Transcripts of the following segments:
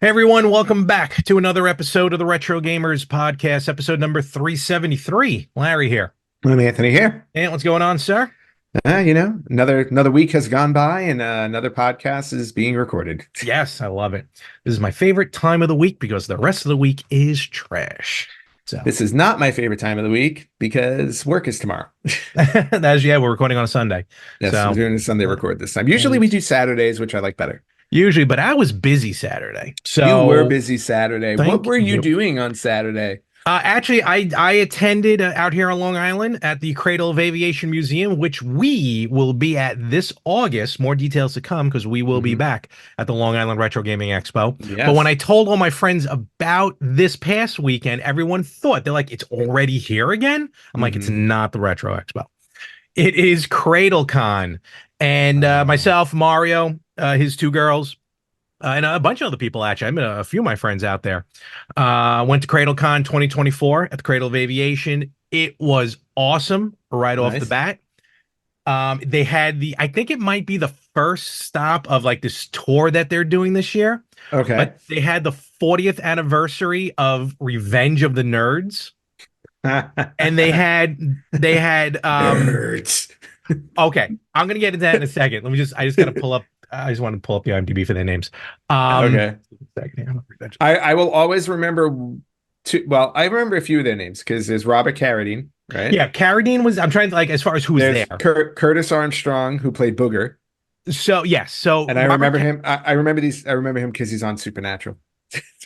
Hey everyone, welcome back to another episode of the Retro Gamers Podcast, episode number 373. Larry here. I'm Anthony here. And what's going on, sir? Another week has gone by and another podcast is being recorded. Yes, I love it. This is my favorite time of the week because the rest of the week is trash. So This is not my favorite time of the week because work is tomorrow. we're recording on a Sunday. Yes, So, we're doing a Sunday record this time. Usually we do Saturdays, which I like better. usually, but I was busy Saturday. So You were busy Saturday. What thank were you you. doing on Saturday? Actually, I attended out here on Long Island at the Cradle of Aviation Museum, which we will be at this August. More details to come because we will be back at the Long Island Retro Gaming Expo. Yes. But when I told all my friends about this past weekend, everyone thought, they're like, it's already here again? I'm like, it's not the Retro Expo. It is Cradle Con. And myself, Mario, his two girls, and a bunch of other people, actually. I met a few of my friends out there. Went to Cradle Con 2024 at the Cradle of Aviation. It was awesome right off the bat. They had I think it might be the first stop of like this tour that they're doing this year. Okay. But they had the 40th anniversary of Revenge of the Nerds. And they had Nerds. okay, I'm gonna get into that in a second. I just gotta pull up. I just want to pull up the IMDb for their names. Okay. I will always remember I remember a few of their names because there's Robert Carradine, right? Yeah, Carradine was. I'm trying to as far as who was There's there. Curtis Armstrong, who played Booger. So yes, so And I remember him. I remember these. I remember him because he's on Supernatural.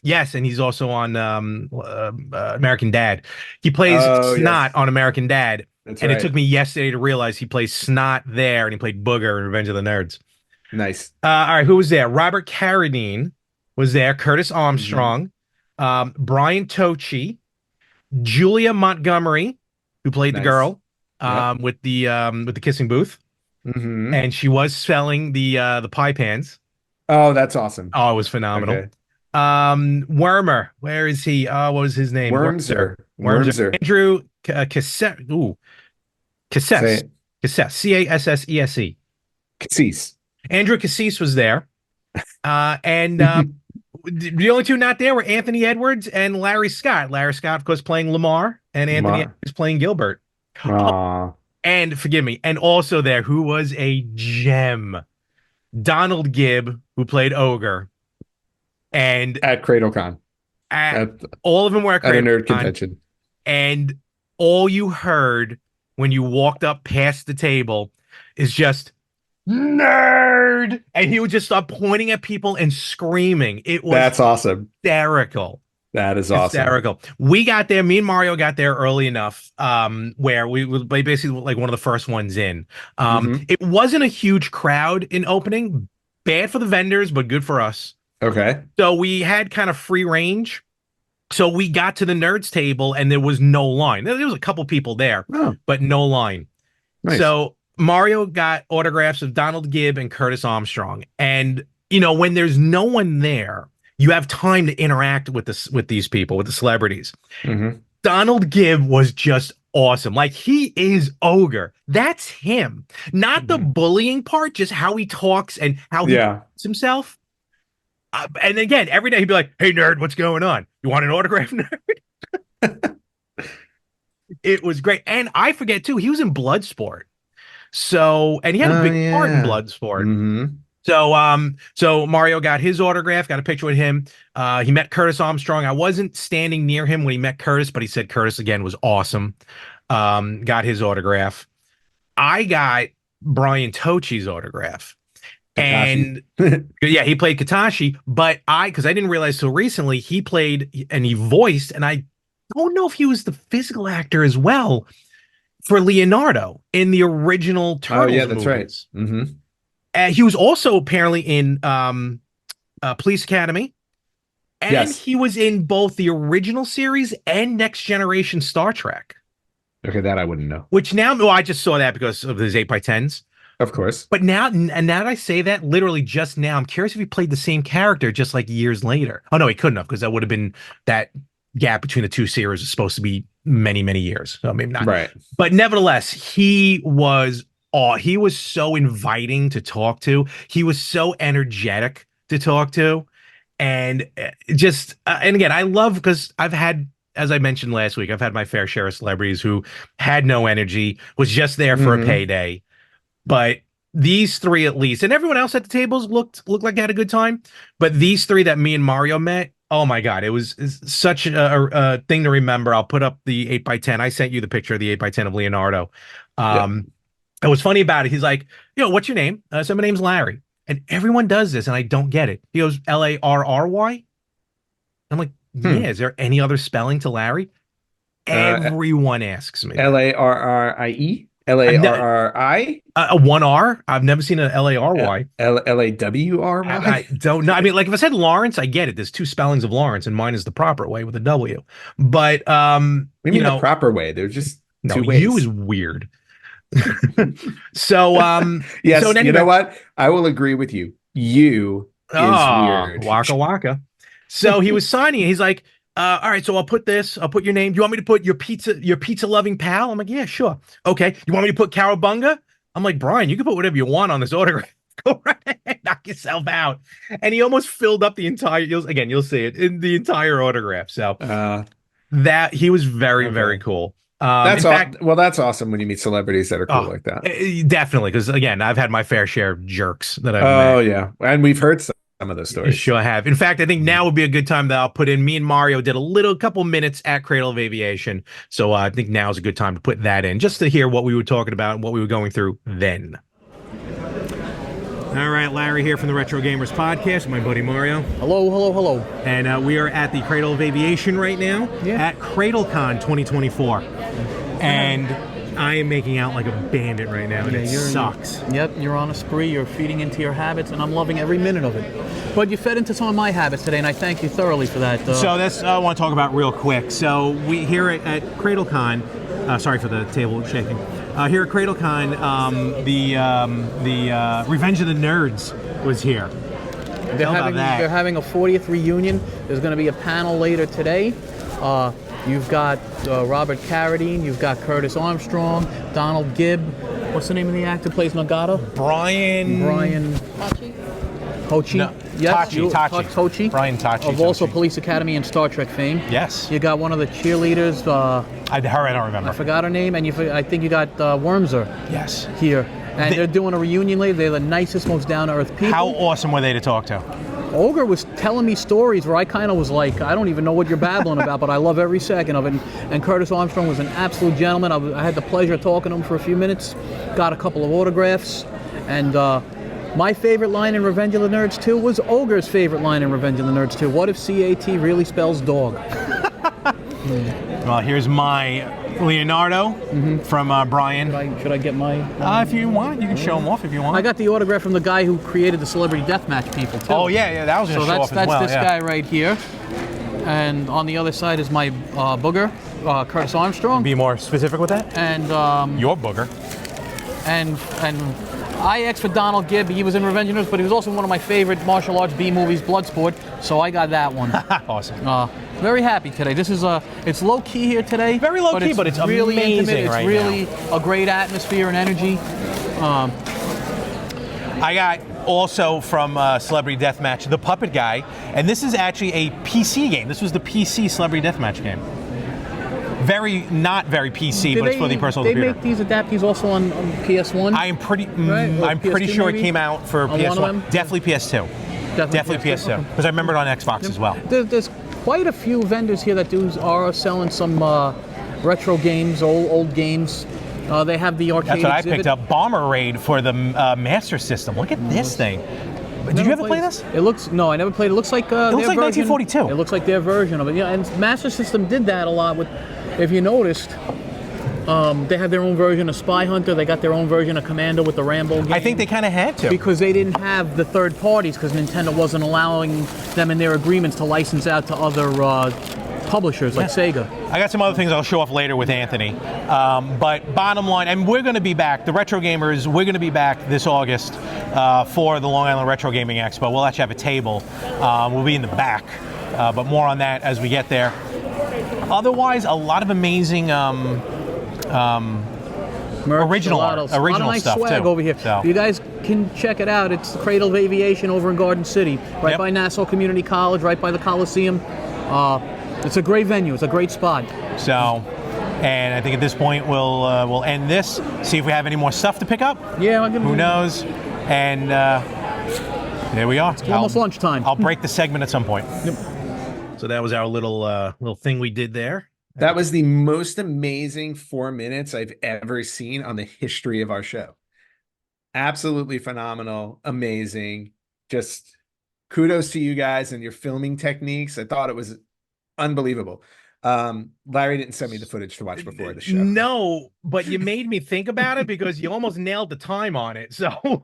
Yes, and he's also on American Dad. He plays Snot on American Dad. That's and right. it took me yesterday to realize he plays Snot there, and he played Booger in Revenge of the Nerds. Nice. All right, who was there? Robert Carradine was there. Curtis Armstrong, Brian Tochi, Julia Montgomery, who played the girl with the kissing booth, and she was selling the pie pans. Oh, that's awesome. Oh, it was phenomenal. Okay. Wormer, where is he? What was his name? Wormser. Andrew Cassette. Ooh, Cassesse. Cassesse. Cassesse. Cassis. Andrew Cassis was there. And the only two not there were Anthony Edwards and Larry Scott. Larry Scott, of course, playing Lamar, and Anthony Edwards playing Gilbert. Aww. And forgive me, and also there, who was a gem, Donald Gibb, who played Ogre. And At Cradle Con. All of them were at a Cradle nerd Con, convention. and all you heard when you walked up past the table is just nerd, and he would just start pointing at people and screaming. That's awesome. Hysterical. That is awesome. Hysterical. We got there. Me and Mario got there early enough, where we were basically like one of the first ones in. It wasn't a huge crowd in opening. Bad for the vendors, but good for us. Okay. So we had kind of free range. So we got to the nerds table and there was no line. There was a couple people there, but no line. Nice. So Mario got autographs of Donald Gibb and Curtis Armstrong. And, you know, when there's no one there, you have time to interact with these people, with the celebrities. Donald Gibb was just awesome. Like, he is Ogre. That's him. Not the bullying part, just how he talks and how he puts himself. And again, every day he'd be like, "Hey, nerd, what's going on? You want an autograph, nerd?" It was great. And I forget, too, he was in Bloodsport. So, and he had a big part in Bloodsport. So Mario got his autograph, got a picture with him. He met Curtis Armstrong. I wasn't standing near him when he met Curtis, but he said Curtis, again, was awesome. Got his autograph. I got Brian Tochi's autograph. And yeah, he played Katashi, but because I didn't realize till recently he played and he voiced, and I don't know if he was the physical actor as well for Leonardo in the original Turtles that's movies. right. He was also apparently in Police Academy, and he was in both the original series and Next Generation Star Trek. Okay, that I wouldn't know. Which now, I just saw that because of his 8x10s. Of course. But now that I say that, literally just now, I'm curious if he played the same character just like years later. Oh, no, he couldn't have, because that would have been that gap between the two series is supposed to be many, many years. So maybe not. Right. But nevertheless, he was so inviting to talk to. He was so energetic to talk to. And and again, I love because I've had, as I mentioned last week, I've had my fair share of celebrities who had no energy, was just there for a payday. But these three at least, and everyone else at the tables looked like they had a good time. But these three that me and Mario met, oh my God, it's such a thing to remember. I'll put up the 8x10. I sent you the picture of the 8x10 of Leonardo. And what's funny about it, he's like, what's your name? So my name's Larry. And everyone does this, and I don't get it. He goes, Larry? I'm like, yeah, is there any other spelling to Larry? Everyone asks me. Larrie? Larri? One R? I've never seen a Lary. Lawry? I don't know. I mean, like if I said Lawrence, I get it. There's two spellings of Lawrence, and mine is the proper way with a W. But we mean the proper way. They're just two ways. You is weird. So yes, so you know what? I will agree with you. You is weird. Waka waka. So he was signing it. He's like, all right, so I'll put your name. Do you want me to put your pizza loving pal? I'm like, yeah, sure. Okay. You want me to put Cowabunga? I'm like, Brian, you can put whatever you want on this autograph. Go right ahead, knock yourself out. And he almost filled up the entire, you'll see it in the entire autograph. So that he was very cool. That's awesome when you meet celebrities that are cool like that. Definitely, because again, I've had my fair share of jerks that I've met. Oh yeah, and we've heard some of those stories. You sure have. In fact, I think now would be a good time that I'll put in. Me and Mario did a couple minutes at Cradle of Aviation, so I think now is a good time to put that in, just to hear what we were talking about and what we were going through then. All right, Larry here from the Retro Gamers Podcast, my buddy Mario. Hello. And we are at the Cradle of Aviation right now at Cradle Con 2024. And I am making out like a bandit right now, and it sucks. Yep, you're on a spree, you're feeding into your habits, and I'm loving every minute of it. But you fed into some of my habits today, and I thank you thoroughly for that. So that's I want to talk about real quick. So we here at Cradle Con, sorry for the table shaking. Here at Cradle Con, the Revenge of the Nerds was here. They're having a 40th reunion. There's going to be a panel later today. You've got Robert Carradine, you've got Curtis Armstrong, Donald Gibb. What's the name of the actor who plays Nagata? Brian Hochi. No, yes, Tochi. Brian Tochi. Of also Police Academy and Star Trek fame. Yes. You got one of the cheerleaders. I don't remember. I forgot her name, and I think you got Wormser. Yes. Here, and they're doing a reunion later. They're the nicest, most down-to-earth people. How awesome were they to talk to? Olga was telling me stories where I kind of was like, I don't even know what you're babbling about, but I love every second of it. And Curtis Armstrong was an absolute gentleman. I had the pleasure of talking to him for a few minutes, got a couple of autographs, and my favorite line in Revenge of the Nerds 2 was Olga's favorite line in Revenge of the Nerds 2. What if CAT really spells dog? Well, here's my Leonardo from Brian. Should I get my... if you want, you can show them off if you want. I got the autograph from the guy who created the Celebrity Deathmatch people, too. Oh, yeah, that was going to show off as well. So that's this guy right here. And on the other side is my booger, Curtis Armstrong. Be more specific with that? And your booger. And IX for Donald Gibb. He was in Revenge of the Nerds, but he was also in one of my favorite martial arts B movies, Bloodsport. So I got that one. Awesome. Very happy today. This is it's low key here today. Very low key, but it's really amazing intimate. It's really a great atmosphere and energy. I got also from Celebrity Deathmatch the Puppet Guy, and this is actually a PC game. This was the PC Celebrity Deathmatch game. Not very PC, but it's for the personal computer. They make these adaptees also on PS1? I'm pretty sure maybe? It came out for PS1. Definitely PS2. Definitely PS2. Because I remember it on Xbox as well. There's quite a few vendors here that are selling some retro games, old games. They have the arcade That's what exhibit. I picked up. Bomber Raid for the Master System. Look at this thing. Did you ever play this? No, I never played it. It looks like it looks like 1942. It looks like their version of it. Yeah, and Master System did that a lot with. If you noticed, they had their own version of Spy Hunter. They got their own version of Commando with the Rambo game. I think they kind of had to. Because they didn't have the third parties, because Nintendo wasn't allowing them in their agreements to license out to other publishers like Sega. I got some other things I'll show off later with Anthony. But bottom line, and we're going to be back, the Retro Gamers, we're going to be back this August for the Long Island Retro Gaming Expo. We'll actually have a table. We'll be in the back, but more on that as we get there. Otherwise, a lot of amazing merch, Original a lot art, of original nice stuff, swag too. over here. So. You guys can check it out. It's the Cradle of Aviation over in Garden City, right by Nassau Community College, right by the Coliseum. It's a great venue. It's a great spot. So, and I think at this point we'll end this. See if we have any more stuff to pick up. Yeah, I'm gonna. Who knows? And there we are. It's almost lunchtime. I'll break the segment at some point. Yep. So that was our little thing we did there. That was the most amazing 4 minutes I've ever seen on the history of our show. Absolutely phenomenal, amazing. Just kudos to you guys and your filming techniques. I thought it was unbelievable. Larry didn't send me the footage to watch before the show. No, but you made me think about it because you almost nailed the time on it. So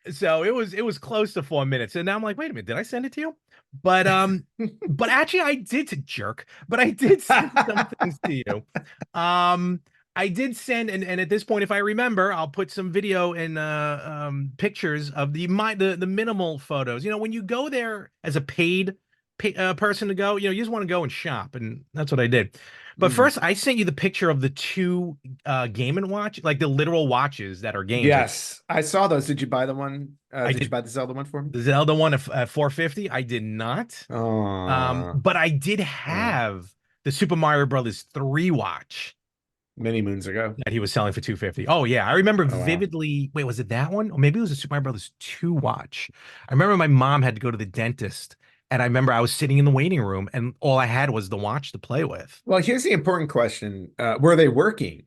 so it was close to 4 minutes. And now I'm like, wait a minute, did I send it to you? But but actually I did, to jerk, but I did send some things to you. I did send, and at this point, if I remember, I'll put some video and pictures of the minimal photos. You know, when you go there as a paid person to go, you know, you just want to go and shop, and that's what I did. But first, I sent you the picture of the two Game & Watch, like the literal watches that are games. Yes, I saw those. Did you buy the one? I did you buy the Zelda one for me? The Zelda one at $450. I did not. But I did have the Super Mario Brothers 3 watch many moons ago that he was selling for $250. Oh yeah, I remember vividly. Wait, was it that one? Or maybe it was a Super Mario Brothers 2 watch. I remember my mom had to go to the dentist. And I remember I was sitting in the waiting room and all I had was the watch to play with. Well, here's the important question. Were they working?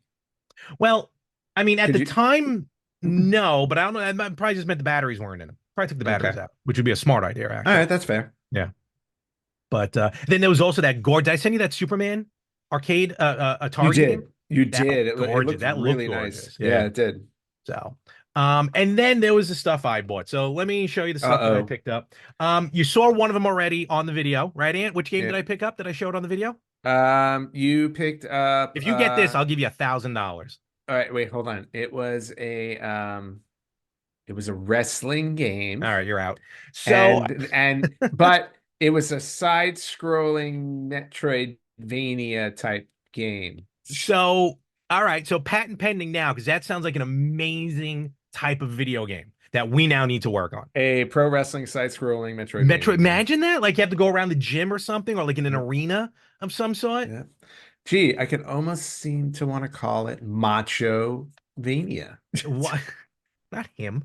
Well, I mean, at the time, no, but I don't know. I probably just meant the batteries weren't in them. Probably took the batteries out, which would be a smart idea, actually. All right, that's fair. Yeah. But then there was also that gorgeous. Did I send you that Superman arcade Atari You did. game? You did. It looked that really looked nice. gorgeous. Yeah, it did. So, and then there was the stuff I bought. So let me show you the stuff that I picked up. You saw one of them already on the video, right, Ant? Which game did I pick up that I showed on the video? You picked up. If you get this, I'll give you $1,000. All right, wait, hold on. It was a wrestling game. All right, you're out. So but it was a side-scrolling Metroidvania type game. So, all right, so patent pending now, because that sounds like an amazing type of video game that we now need to work on. A pro wrestling side-scrolling Metroidvania. Imagine that, like you have to go around the gym or something, or like in an arena of some sort. Yeah. Gee, I could almost seem to want to call it Macho Vania. What? Not him.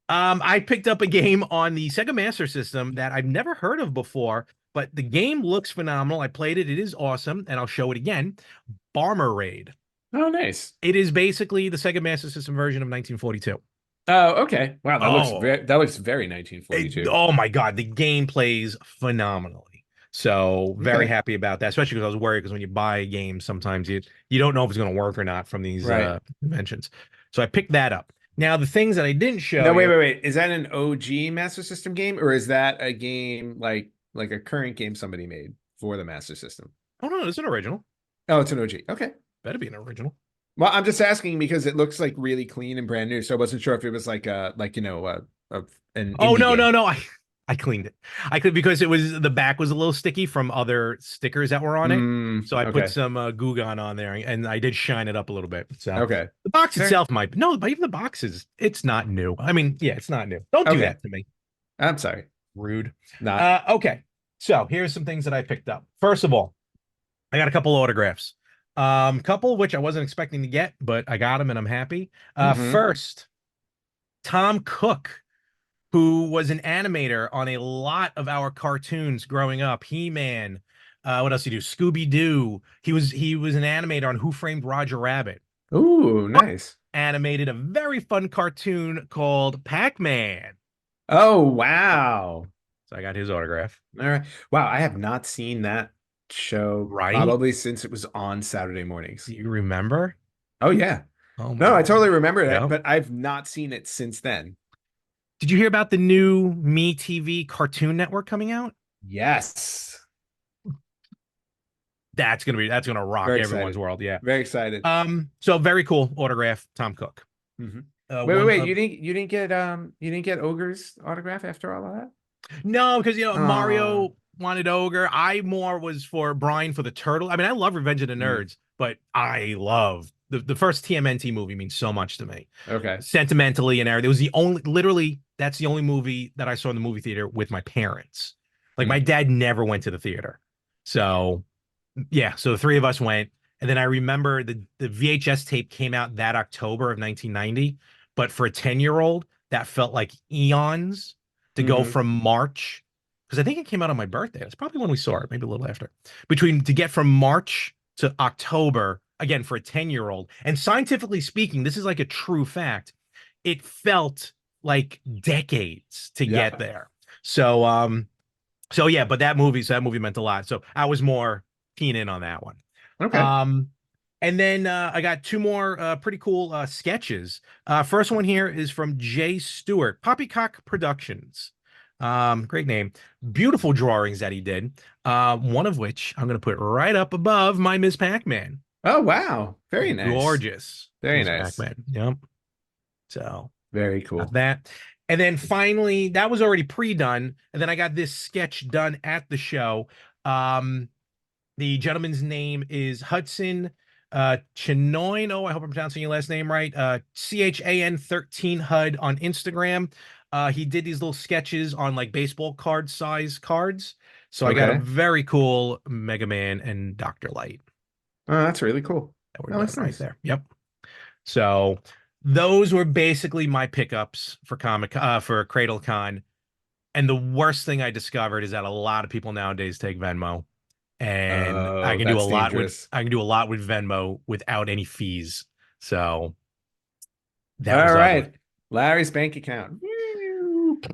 I picked up a game on the Sega Master System that I've never heard of before, but the game looks phenomenal. I played it. It is awesome, and I'll show it again. Bomber Raid. Oh, nice. It is basically the Sega Master System version of 1942. Oh, okay. Wow, that looks very 1942. Oh my God, the game plays phenomenally. So very happy about that, especially because I was worried because when you buy a game, sometimes you don't know if it's going to work or not from these dimensions. So I picked that up. Now the things that I didn't show. No, wait. Is that an OG Master System game, or is that a game like a current game somebody made for the Master System? Oh no, it's an original. Oh, it's an OG. Okay, better be an original. Well, I'm just asking because it looks like really clean and brand new, so I wasn't sure if it was like an. Oh no. I cleaned it. I could because the back was a little sticky from other stickers that were on it. So I put some Goo Gone on there, and I did shine it up a little bit. So the box itself might but even the box it's not new. I mean, yeah, it's not new. Don't do that to me. I'm sorry. Rude. Not. Okay. So here's some things that I picked up. First of all, I got a couple of autographs. Couple which I wasn't expecting to get, but I got them and I'm happy. First, Tom Cook, who was an animator on a lot of our cartoons growing up. He-Man. What else did he do? Scooby-Doo. He was an animator on Who Framed Roger Rabbit. Ooh, nice. Animated a very fun cartoon called Pac-Man. Oh, wow. So I got his autograph. All right. Wow, I have not seen that show probably since it was on Saturday mornings. Do you remember? Oh, yeah. Oh, no, I totally remember that, but I've not seen it since then. Did you hear about the new MeTV Cartoon Network coming out? Yes. That's gonna rock everyone's world. Yeah. Very excited. So very cool autograph, Tom Cook. Wait. You didn't get Ogre's autograph after all of that? No, because Mario wanted Ogre. I more was for Brian for the turtle. I mean, I love Revenge of the Nerds, but I love the first TMNT movie means so much to me, Okay. sentimentally and everything. It was the only, literally, that's the only movie that I saw in the movie theater with my parents. Like my dad never went to the theater, so yeah. So the three of us went, and then I remember the VHS tape came out that October of 1990, but for a 10-year-old, that felt like eons to go from March, because I think it came out on my birthday. That's probably when we saw it, maybe a little after. To get from March to October, again, for a 10-year-old. And scientifically speaking, this is like a true fact. It felt like decades to get there. So yeah, but that movie meant a lot. So I was more keen in on that one. Okay. And then I got two more pretty cool sketches. First one here is from Jay Stewart, Poppycock Productions. Great name. Beautiful drawings that he did. One of which I'm going to put right up above my Ms. Pac-Man. Oh, wow. Very nice. Gorgeous. Very Ms. nice. Pac-Man. Yep. So very cool. got that. And then finally, that was already pre-done. And then I got this sketch done at the show. The gentleman's name is Hudson Chinoin. Oh, I hope I'm pronouncing your last name right. CHAN 13 HUD on Instagram. He did these little sketches on like baseball card size cards. So I got a very cool Mega Man and Dr. Light. Oh, that's really cool. That we're doing right there. Yep. So those were basically my pickups for for Cradle Con. And the worst thing I discovered is that a lot of people nowadays take Venmo. And I can do a lot with Venmo without any fees. So that was all right. Larry's bank account.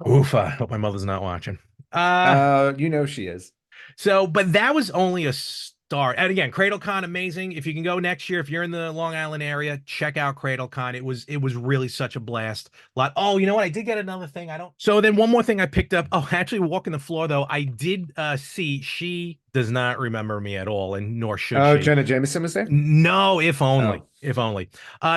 Oof, I hope my mother's not watching. You know she is. So, but that was only a start. And again, Cradle Con, amazing. If you can go next year, if you're in the Long Island area, check out Cradle Con. It was really such a blast. Oh, you know what? I did get another thing. So then one more thing I picked up. Oh, actually, walking the floor though, I did see she does not remember me at all, and nor should she. Oh, Jenna Jameson was there? No, if only. If only.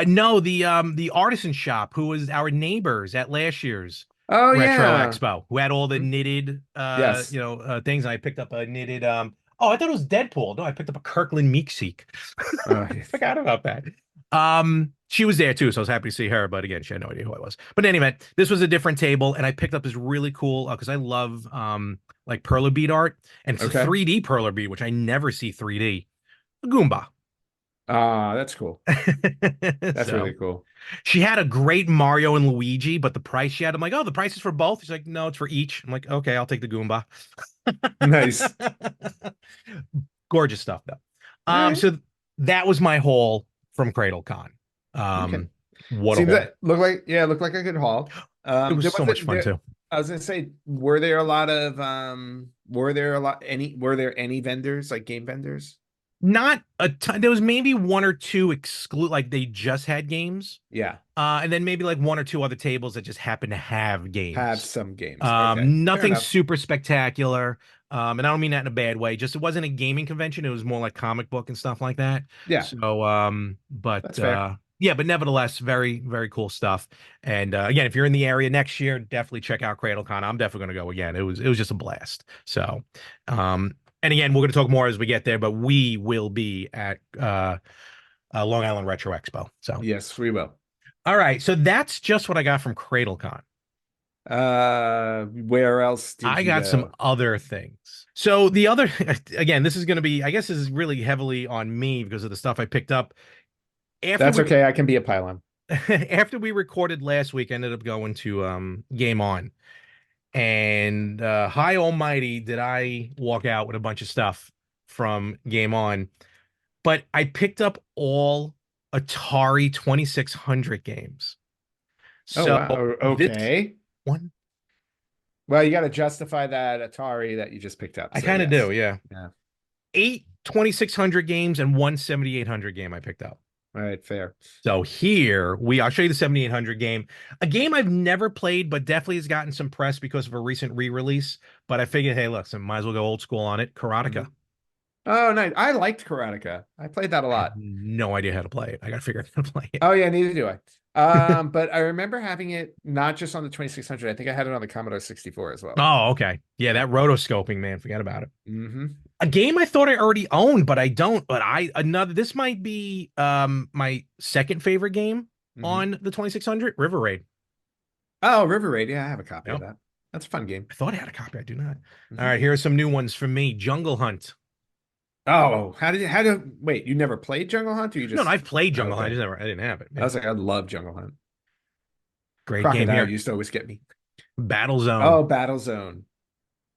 No, the artisan shop who was our neighbors at last year's Retro Expo, who had all the knitted things. And I picked up a knitted I thought it was Deadpool. No, I picked up a Kirkland Meekseek. I forgot about that. She was there too, so I was happy to see her. But again, she had no idea who I was. But anyway, this was a different table, and I picked up this really cool because I love like perler bead art and 3D perler bead, which I never see 3D. A Goomba. That's cool. That's really cool. She had a great Mario and Luigi, but the price she had, I'm like, oh, the price is for both. She's like, no, it's for each. I'm like, okay, I'll take the Goomba. Nice. Gorgeous stuff though. So that was my haul from Cradle Con. What seems like looked like a good haul. It was so much fun too. I was gonna say, were there any vendors, like game vendors? Not a ton. There was maybe one or two like they just had games. Yeah. And then maybe like one or two other tables that just happen to have games. Have some games. Nothing super spectacular. And I don't mean that in a bad way. Just it wasn't a gaming convention. It was more like comic book and stuff like that. Yeah. So but yeah, but nevertheless, very, very cool stuff. And again, if you're in the area next year, definitely check out Cradle Con. I'm definitely gonna go again. It was just a blast. So and again, we're going to talk more as we get there, but we will be at Long Island Retro Expo. So yes, we will. All right. So that's just what I got from Cradle Con. Where else did I got some other things. So the other, again, this is going to be, I guess this is really heavily on me because of the stuff I picked up. That's okay. I can be a pylon. After we recorded last week, I ended up going to Game On. And high almighty did I walk out with a bunch of stuff from Game On. But I picked up all Atari 2600 games. So wow. Okay. One. Well, you got to justify that Atari that you just picked up. I kind of do, yeah. 8 2600 games and one 7800 game I picked up. All right, fair. So here I'll show you the 7800 game, a game I've never played, but definitely has gotten some press because of a recent re-release. But I figured, hey, look, so might as well go old school on it. Karateka. Oh, nice. I liked Karateka. I played that a lot. No idea how to play it. I got to figure out how to play it. Oh yeah, neither do I. But I remember having it not just on the 2600. I think I had it on the Commodore 64 as well. Oh, okay. Yeah, that rotoscoping, man, forget about it. A game I thought I already owned, but I don't. But this might be my second favorite game on the 2600, River Raid. Oh, River Raid. Yeah, I have a copy of Yep. that. That's a fun game. I thought I had a copy. I do not. Mhm. All right, here are some new ones for me. Jungle Hunt. Oh, wait, you never played Jungle Hunt, or you No, just no, I've played Jungle Hunt. okay. I didn't have it. I was like, I love Jungle Hunt. Great game Crocodile here. used to always get me. Battle Zone. Oh, Battle Zone.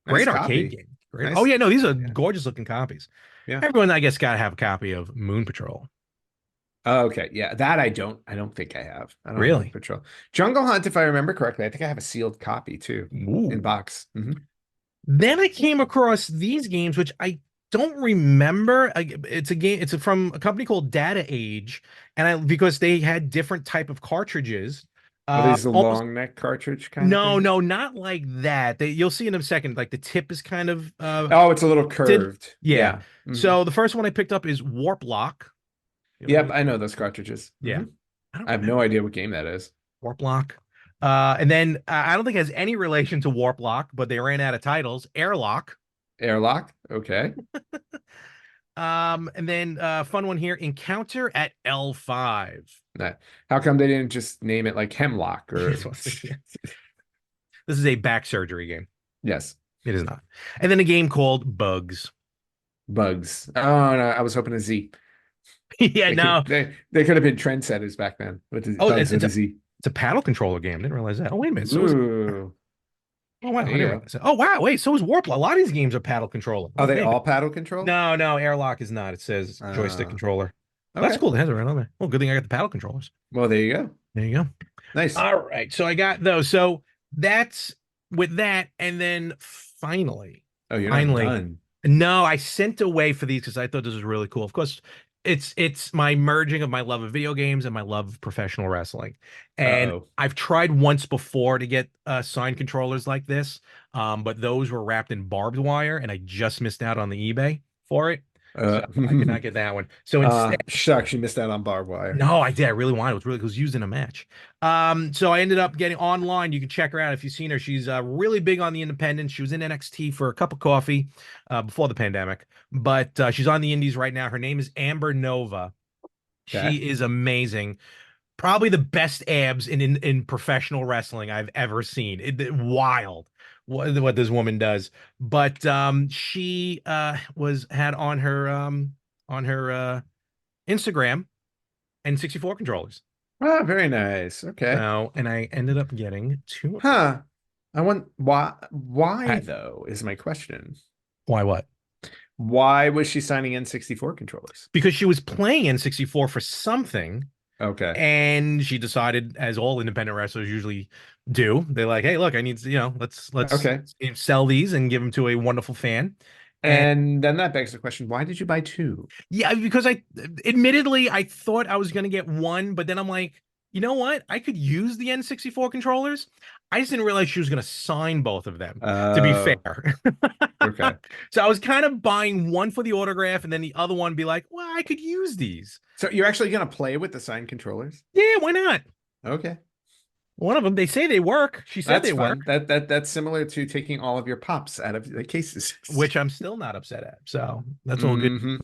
Nice Great arcade copy. game. Great. Nice. Oh yeah, no, these are Yeah. gorgeous looking copies. Yeah. Everyone, I guess, gotta have a copy of Moon Patrol. Oh, okay. Yeah, that I don't think I have. I don't have Really? Patrol. Jungle Hunt, if I remember correctly, I think I have a sealed copy too in Ooh. box. Then I came across these games, which I don't remember. It's a game. It's from a company called Data Age, and because they had different type of cartridges. Are these the Almost long neck cartridge kind of no, things? no, not like that. You'll see in a second. Like the tip is kind of Oh, it's a little curved. yeah. Mhm. So the first one I picked up is Warp Lock. Yep, I know those cartridges. Yeah. I have no idea what game that is. Warp Lock. And then I don't think it has any relation to Warp Lock, but they ran out of titles. Airlock. Airlock. Okay. And then fun one here, Encounter at L5. How come they didn't just name it like Hemlock or This is a back surgery game. yes, It is not. And then a game called Bugs. Bugs. Oh no, I was hoping a Z. Yeah, no. They could have been trendsetters back then with the Bugs with a Z. It's a paddle controller game. Didn't realize that. Oh, wait a minute. Ooh. Oh wow, I There didn't you realize that. Oh wow, wait, so is Warp Lock. A lot of these games are paddle controller. Are they Maybe. all paddle control? No, no, Airlock is not. It says joystick controller. Okay. That's cool. It has it right on there. Well, good thing I got the paddle controllers. Well, there you go. There you go. Nice. All right. So I got those. So that's with that. And then finally. Oh, you're not done. No, I sent away for these because I thought this was really cool. Of course, it's my merging of my love of video games and my love of professional wrestling. And I've tried once before to get signed controllers like this, but those were wrapped in barbed wire, and I just missed out on the eBay for it. So I could not get that one. So instead, shucks, you missed out on barbed wire. no, I did. I really wanted. It was used in a match. So I ended up getting online. You can check her out if you've seen her. She's really big on the independents. She was in NXT for a cup of coffee before the pandemic, but she's on the indies right now. Her name is Amber Nova. Okay. She is amazing. Probably the best abs in professional wrestling I've ever seen. Wild what this woman does. But she had on her Instagram N64 controllers. Oh, very nice. Okay. And I ended up getting two. Huh. I want why though is my question. Why what? Why was she signing N64 controllers? Because she was playing N64 for something. Okay. And she decided, as all independent wrestlers usually do, they're like, hey, look, I need to, let's sell these and give them to a wonderful fan. And then that begs the question, why did you buy two? Yeah, because admittedly, I thought I was going to get one, but then I'm like, you know what? I could use the N64 controllers. I just didn't realize she was going to sign both of them, to be fair. Okay. So I was kind of buying one for the autograph and then the other one be like, well, I could use these. So you're actually going to play with the signed controllers? Yeah, why not? Okay. One of them, they say they work. She said they work. That's similar to taking all of your pops out of the cases, which I'm still not upset at. So that's all good.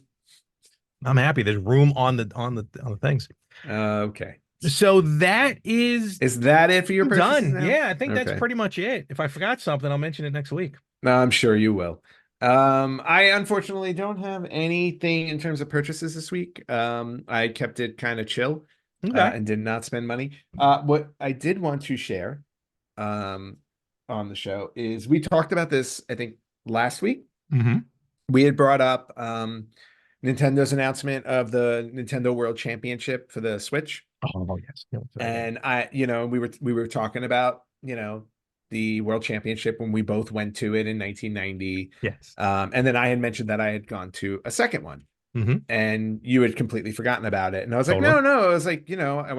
I'm happy. There's room on the things. Okay. So that is that it for your purchases done? now? Yeah, I think that's pretty much it. If I forgot something, I'll mention it next week. No, I'm sure you will. I unfortunately don't have anything in terms of purchases this week. I kept it kind of chill and did not spend money. What I did want to share on the show is we talked about this, I think, last week. We had brought up Nintendo's announcement of the Nintendo World Championship for the Switch. Oh yes. And we were talking about, the World Championship when we both went to it in 1990. Yes. And then I had mentioned that I had gone to a second one. And you had completely forgotten about it. And I was like, no. I was like, I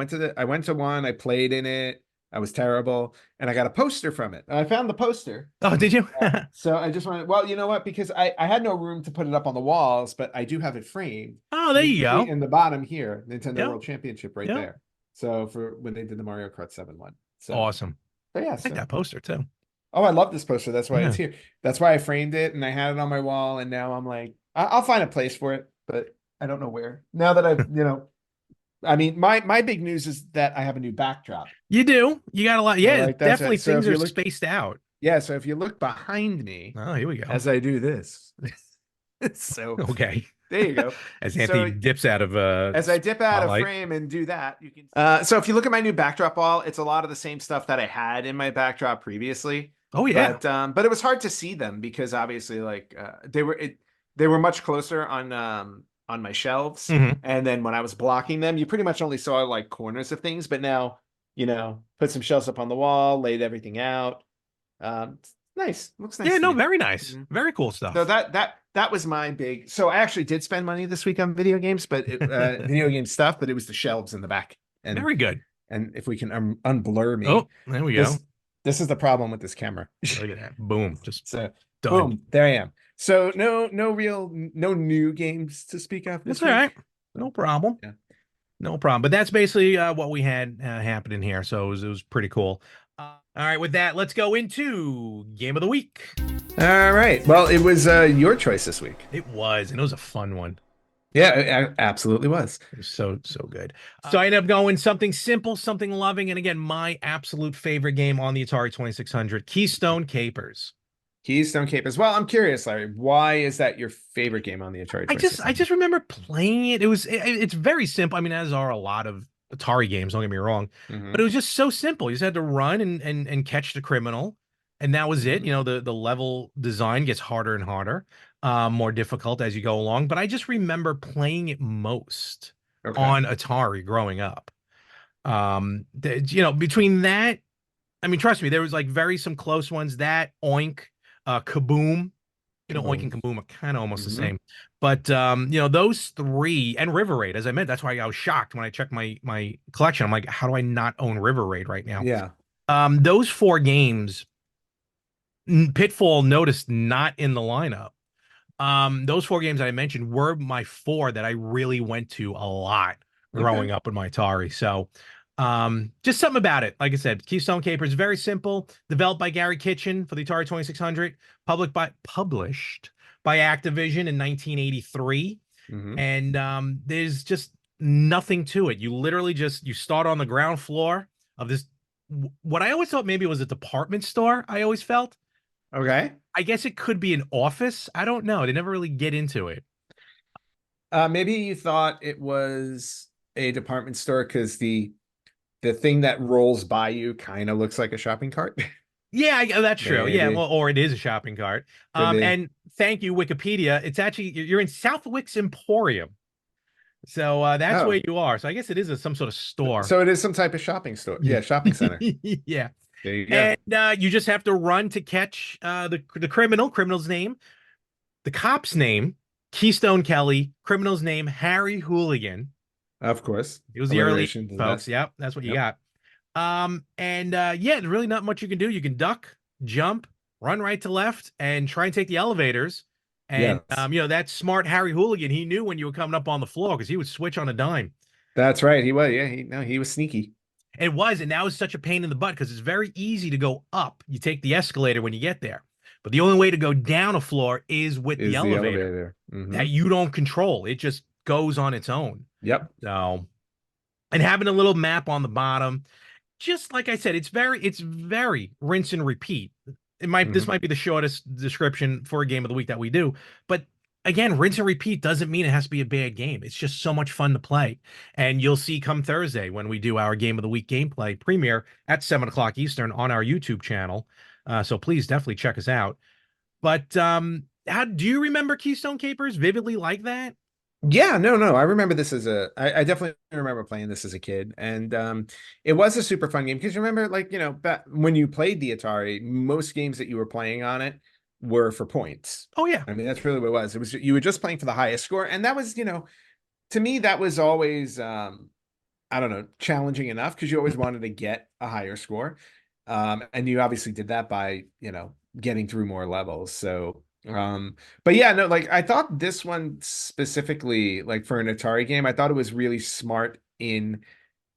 went to one, I played in it. I was terrible. And I got a poster from it. I found the poster. Oh, did you? So I just wanted, well, you know what? Because I had no room to put it up on the walls, but I do have it framed. Oh, there you go. In the bottom here, Nintendo World Championship right there. So for when they did the Mario Kart 7 one. So awesome. But yeah, I like that poster too. Oh, I love this poster. That's why Yeah. it's here. That's why I framed it and I had it on my wall. And now I'm like, I'll find a place for it, but I don't know where. Now that I've, I mean, my big news is that I have a new backdrop. You do. You got a lot. So Yeah, like that's definitely it. So things if are you look, spaced out. yeah. So if you look behind me Oh, here we go. as I do this, so Okay. there you go. As Anthony So dips out of as I dip out of spotlight. frame and do that, you can. So if you look at my new backdrop wall, it's a lot of the same stuff that I had in my backdrop previously. Oh yeah. But it was hard to see them because obviously, like they were much closer on my shelves, Mhm. and then when I was blocking them, you pretty much only saw like corners of things. But now, put some shelves up on the wall, laid everything out. It's nice, looks nice Yeah, to no, me. very nice. Mhm. Very cool So stuff. that was my big. So I actually did spend money this week on video games, but video game stuff. But it was the shelves in the back, and Very good. and if we can unblur me, Oh, there we go. this this is the problem with this camera. Look at that. Boom. Just So done. boom, there I am. So no new games to speak of That's this all week. right. No problem. Yeah. No problem. But that's basically what we had happening here. So it was pretty cool. All right, with that, let's go into game of the week. All right. Well, it was your choice this week. It was, and it was a fun one. Yeah, it absolutely was. It was so good. So I ended up going something simple, something loving, and again, my absolute favorite game on the Atari 2600, Keystone Capers. Keystone Capers. Well, I'm curious, Larry. Why is that your favorite game on the Atari I 2600? just remember playing it. It's very simple. I mean, as are a lot of Atari games, don't get me wrong, but it was just so simple. You just had to run and catch the criminal, and that was it. You know, the level design gets harder and harder, more difficult as you go along. But I just remember playing it most Okay. on Atari growing up. Between that, I mean, trust me, there was like some close ones. That Oink, Kaboom. Oink and Kaboom. Kaboom are kind of almost the Mhm. same. But those three and River Raid, as I meant, that's why I was shocked when I checked my collection. I'm like, how do I not own River Raid right now? Yeah. Those four games, Pitfall noticed not in the lineup. Those four games I mentioned were my four that I really went to a lot growing Okay. up in my Atari. So just something about it. Like I said, Keystone Capers, very simple, developed by Gary Kitchen for the Atari 2600, published by Activision in 1983. Mhm. And there's just nothing to it. You literally you start on the ground floor of this, what I always thought maybe it was a department store, I always felt. Okay. I guess it could be an office. I don't know. They never really get into it. Maybe you thought it was a department store because the thing that rolls by you kind of looks like a shopping cart. Yeah, that's true. Yeah, Maybe. well, or it is a shopping cart. Could be. And thank you, Wikipedia. It's actually you're in Southwick's Emporium, so that's where Oh, you are. So I guess it is some sort of store. so it is some type of shopping store. Yeah, shopping center. Yeah, There you go. and you just have to run to catch the criminal's name, the cop's name, Keystone Kelly, criminal's name, Harry Hooligan. Of course. It was the early Alliteration to the folks. best. Yep, that's what you Yep. got. And yeah, there's really not much you can do. You can duck, jump, run right to left, and try and take the elevators. And Yes. that smart Harry Hooligan, he knew when you were coming up on the floor because he would switch on a dime. That's right. He was. Yeah. He was sneaky. And that was such a pain in the butt because it's very easy to go up. You take the escalator when you get there. But the only way to go down a floor is with Is the the elevator elevator. Mhm. that you don't control. It just goes on its own. Yep. So, and having a little map on the bottom, just like I said, it's very rinse and repeat. This Mhm. might be the shortest description for a game of the week that we do, but again, rinse and repeat doesn't mean it has to be a bad game. It's just so much fun to play. And you'll see come Thursday when we do our game of the week gameplay premiere at 7 o'clock Eastern on our YouTube channel. So please definitely check us out. But how do you remember Keystone Capers vividly like that? Yeah, no. I remember this as I definitely remember playing this as a kid. And it was a super fun game because remember, like, back when you played the Atari, most games that you were playing on it were for points. Oh yeah. I mean, that's really what it was. It was you were just playing for the highest score. And that was, to me, that was always I don't know, challenging enough because you always wanted to get a higher score. And you obviously did that by, getting through more levels. So but yeah, no, like I thought this one specifically, like for an Atari game, I thought it was really smart in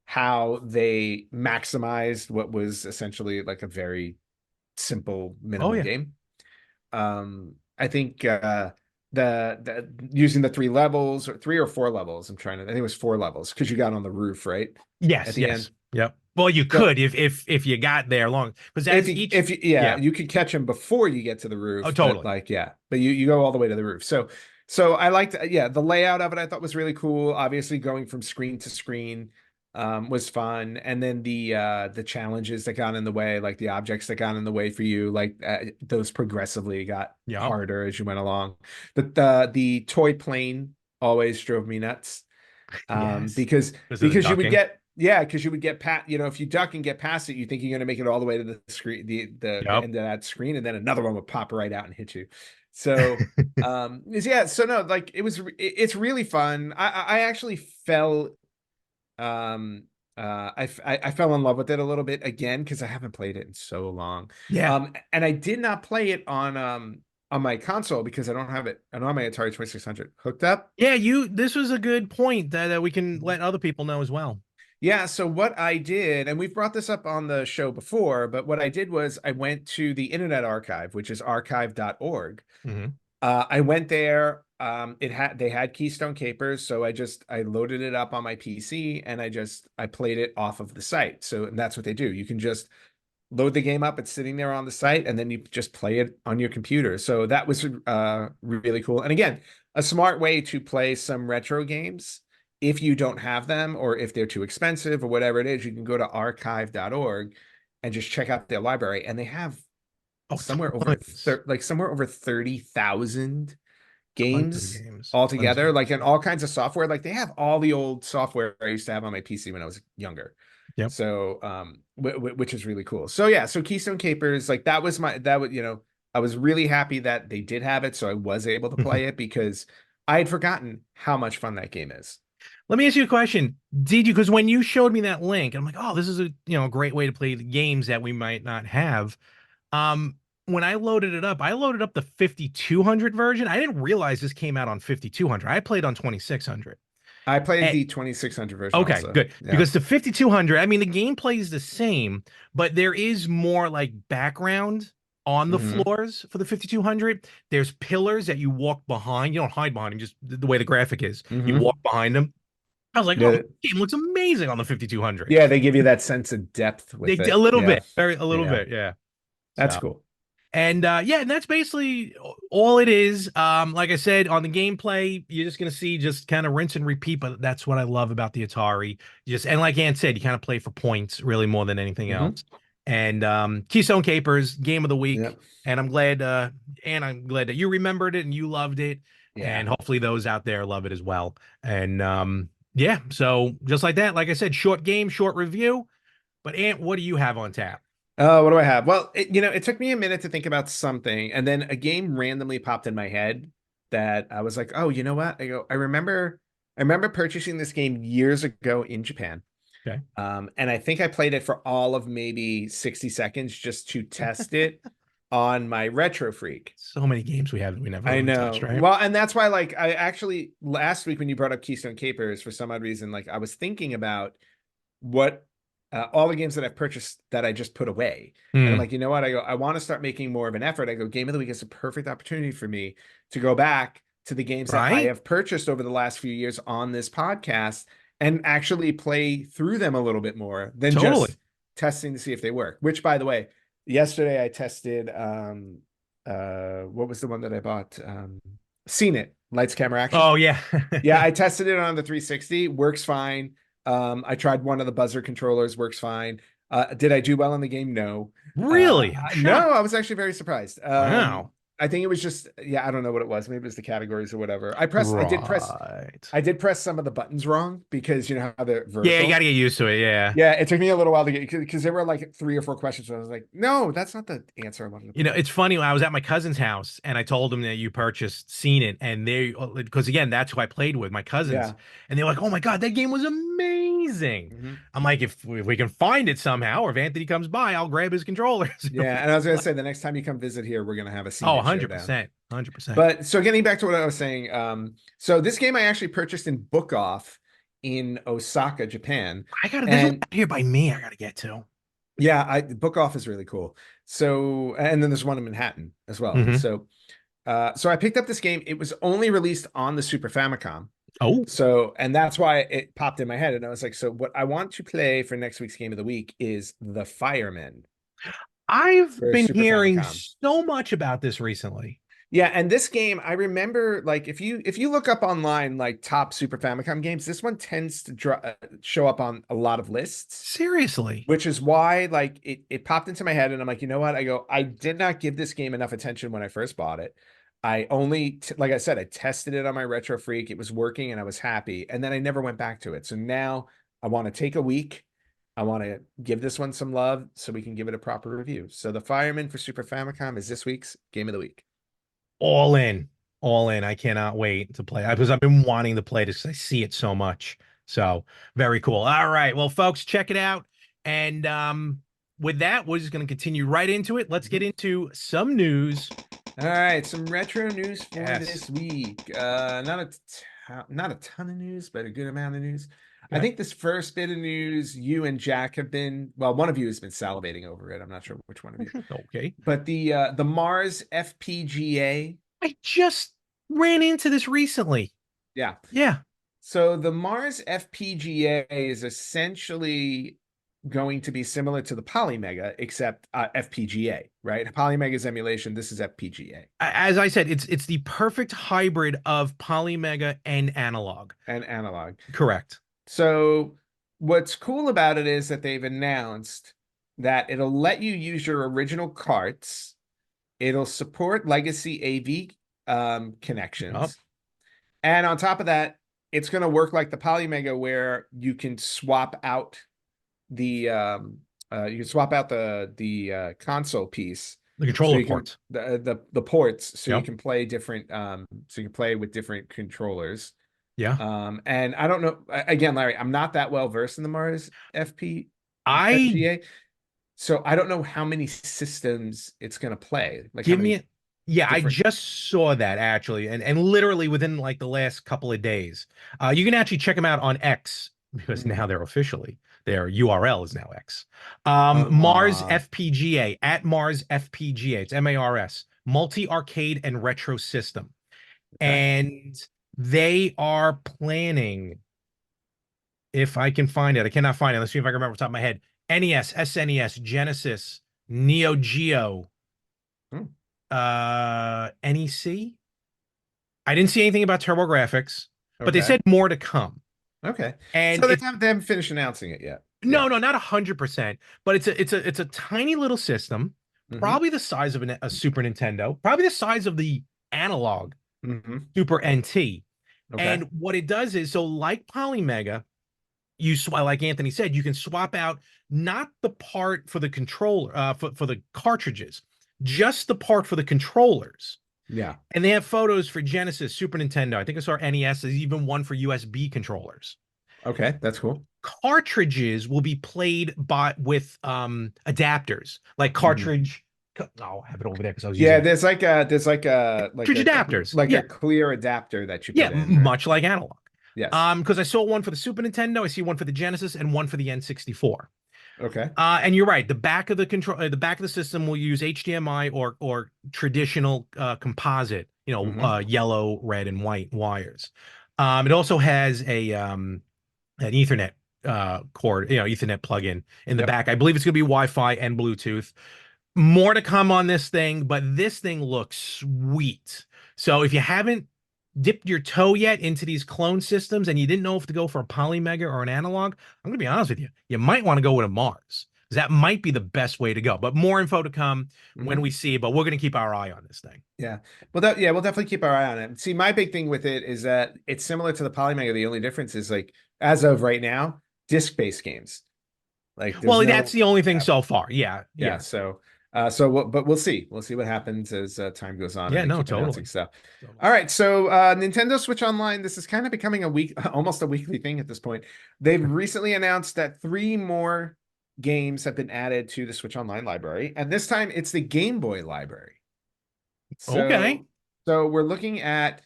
how they maximized what was essentially like a very simple Oh minimum yeah. game. I think the using the 3 levels or 3 or 4 levels. I think it was 4 levels because you got on the roof, right? At Yes, the yes. end. Yep. Well, you So could if you got there long, because if as you each yeah, yeah. you could catch them before you get to the Oh, roof, but totally. like but you go all the way to the roof. So I liked the layout of it I thought was really cool. Obviously going from screen to screen was fun, and then the challenges that got in the way, like the objects that got in the way for you, like those progressively got Yep. harder as you went along. But the toy plane always drove me nuts. Yes. Because Because of the you would ducking. because you would get past, if you duck and get past it, you think you're going to make it all the way to the screen, the Yep. end of that screen, and then another one would pop right out and hit you. So so no, like it's really fun. I actually fell I fell in love with it a little bit again because I haven't played it in so long. Yeah. And I did not play it on my console because I don't have my Atari 2600 hooked up. Yeah, this was a good point that we can let other people know as well. Yeah, so what I did, and we've brought this up on the show before, but what I did was I went to the Internet Archive, which is archive.org. Hmm. I went there. They had Keystone Capers, so I loaded it up on my PC and I played it off of the site. So and that's what they do. You can just load the game up. It's sitting there on the site, and then you just play it on your computer. So that was really cool. And again, a smart way to play some retro games. If you don't have them, or if they're too expensive, or whatever it is, you can go to archive.org and just check out their library. And they have Oh, somewhere over tons. somewhere over 30,000 Tons of games games. Tons of altogether, like in games. all kinds of software. Like they have all the old software I used to have on my PC when I was younger. Yep. So, which is really cool. So yeah, so Keystone Capers, like that was I was really happy that they did have it, so I was able to play it because I had forgotten how much fun that game is. Let me ask you a question. Did you, because when you showed me that link, I'm like, oh, this is a great way to play the games that we might not have. When I loaded it up, I loaded up the 5200 version. I didn't realize this came out on 5200. I played on 2600. I played And the 2600 version okay, also. good. Yeah. Because the 5200, I mean, the gameplay is the same, but there is more like background on the Mhm. floors for the 5200. There's pillars that you walk behind. You don't hide behind them, just the way the graphic is. You Mhm. walk behind them. I was like, oh, Yeah. the game looks amazing on the 5200. Yeah, they give you that sense of depth They with a it. little Yeah. bit, a little Yeah. bit, yeah. That's So, cool. and yeah, and that's basically all it is. Like I said, on the gameplay, you're just gonna see just kind of rinse and repeat, but that's what I love about the Atari. Just and like Ann said, you kind of play for points really more than anything Mhm. else. And Keystone Capers, game of the week. Yep. And I'm glad that you remembered it and you loved it. Yeah. And hopefully those out there love it as well. And yeah, so just like that, like I said, short game, short review. But Ant, what do you have on tap? What do I have? Well, it took me a minute to think about something, and then a game randomly popped in my head that I was like, "Oh, you know what?" I remember purchasing this game years ago in Japan. Okay. And I think I played it for all of maybe 60 seconds just to test it on my Retro Freak. So many games we have that we never I really touched, know. right? Well, and that's why, like, I actually last week when you brought up Keystone Capers, for some odd reason, like, I was thinking about what all the games that I've purchased that I just put away. And I'm Hmm. like, you know what? I want to start making more of an effort. I go, Game of the Week is a perfect opportunity for me to go back to the games that I Right? have purchased over the last few years on this podcast and actually play through them a little bit more than Totally. just testing to see if they work. Which, by the way, yesterday I tested what was the one that I bought? Seen It, Lights Camera Action. Oh yeah. Yeah, I tested it on the 360, works fine. I tried one of the buzzer controllers, works fine. Did I do well in the game? No. Really? I'm No, shocked. I was actually very surprised. Wow. I think it was just, yeah, I don't know what it was. Maybe it was the categories or whatever. Right. I did press some of the buttons wrong because you know how they're Yeah, you got vertical. to get used to it. Yeah. Yeah, it took me a little while to get because there were like 3 or 4 questions where I was like, no, that's not the answer I wanted to You know, put. it's funny. I was at my cousin's house and I told him that you purchased Seen It, and because again, that's who I played with, my cousins, Yeah. and they were like, "Oh my God, that game was amazing." Mhm. I'm like, if we can find it somehow, or if Anthony comes by, I'll grab his controllers. Yeah, and I was gonna say the next time you come visit here, we're gonna have a Scene Oh, It showdown. 100%. 100%. But so getting back to what I was saying, so this game I actually purchased in Book Off in Osaka, Japan. There's one And out here by me I got to get to. Yeah, the book off is really cool. So, and then there's one in Manhattan as well. Mhm. So, so I picked up this game. It was only released on the Super Famicom. Oh, So, and that's why it popped in my head. And I was like, so what I want to play for next week's game of the week is The Fireman I've for been Super hearing Famicom. so much about this recently. Yeah, and this game, I remember, like, if you look up online like top Super Famicom games, this one tends to show up on a lot of lists, Seriously. which is why like it popped into my head, and I'm like, you know what? I did not give this game enough attention when I first bought it. I only, like I said, I tested it on my Retro Freak. It was working, and I was happy, and then I never went back to it. So now I want to take a week. I want to give this one some love so we can give it a proper review. So The Fireman for Super Famicom is this week's game of the week. All in. All in. I cannot wait to play because I've been wanting to play this 'cause I see it so much. So very cool. All right. Well, folks, check it out. And with that, we're just going to continue right into it. Let's get into some news. All right, some retro news for Yes. this week. Not a ton of news, but a good amount of news. I Okay. think this first bit of news, you and Jack have been, well, one of you has been salivating over it. I'm not sure which one of you. Okay. But the Mars FPGA. I just ran into this recently. Yeah. Yeah. So the Mars FPGA is essentially going to be similar to the Polymega, except FPGA, right? Polymega's emulation. This is FPGA. As I said, it's the perfect hybrid of Polymega and analog. And analog. Correct. So what's cool about it is that they've announced that it'll let you use your original carts. It'll support legacy AV connections. Yep. And on top of that, it's going to work like the Polymega where you can swap out the console piece, The controller you can- ports. the ports, so you Yep. can play different so you can play with different controllers. Yeah. And I don't know, again, Larry, I'm not that well versed in the Mars I FPGA, so I don't know how many systems it's going to play. Like how give me many it. Yeah, I different. just saw that actually, and literally within like the last couple of days. You can actually check them out on X because now they're officially their URL is now X. Mars FPGA at Mars FPGA. It's MARS, multi arcade and retro system, Okay. and they are planning. If I can find it, I cannot find it. Let's see if I can remember off the top of my head. NES, SNES, Genesis, Neo Geo, NEC. I didn't see anything about TurboGrafx, but they Okay. said more to come. Okay. And So they it's haven't finished announcing it yet. no, not 100%, but it's a tiny little system, Mhm. probably the size of a Super Nintendo, probably the size of the analog Super NT. Okay. And what it does is, so like Polymega, like Anthony said, you can swap out not the part for the controller, for the cartridges, just the part for the controllers. Yeah. And they have photos for Genesis, Super Nintendo. I think I saw NES. There's even one for USB controllers. Okay, that's cool. Cartridges will be played with adapters, like cartridge. Oh, I have it over there because I was using there's like a cartridge adapters, like a clear adapter that you put in. Right? much like analog. Yes. Because I saw one for the Super Nintendo, I see one for the Genesis, and one for the N64. Okay. And you're right. The back of the back of the system will use HDMI or traditional composite, yellow, red, and white wires. It also has an Ethernet cord, Ethernet plug-in in the back. I believe it's going to be Wi-Fi and Bluetooth. More to come on this thing, but this thing looks sweet. So if you haven't dipped your toe yet into these clone systems and you didn't know if to go for a Polymega or an analog, I'm going to be honest with you. You might want to go with a Mars. That might be the best way to go. But more info to come when we see it. But we're going to keep our eye on this thing. Yeah. Well, we'll definitely keep our eye on it. See, my big thing with it is that it's similar to the Polymega. The only difference is, like, as of right now, disc-based games. Like, that's the only thing so far. Yeah. So, but we'll see. We'll see what happens as time goes on. Yeah, and no, keep announcing totally. stuff. All right. So, Nintendo Switch Online. This is kind of becoming almost a weekly thing at this point. They've recently announced that 3 more games have been added to the Switch Online library, and this time it's the Game Boy library. Okay. So we're looking at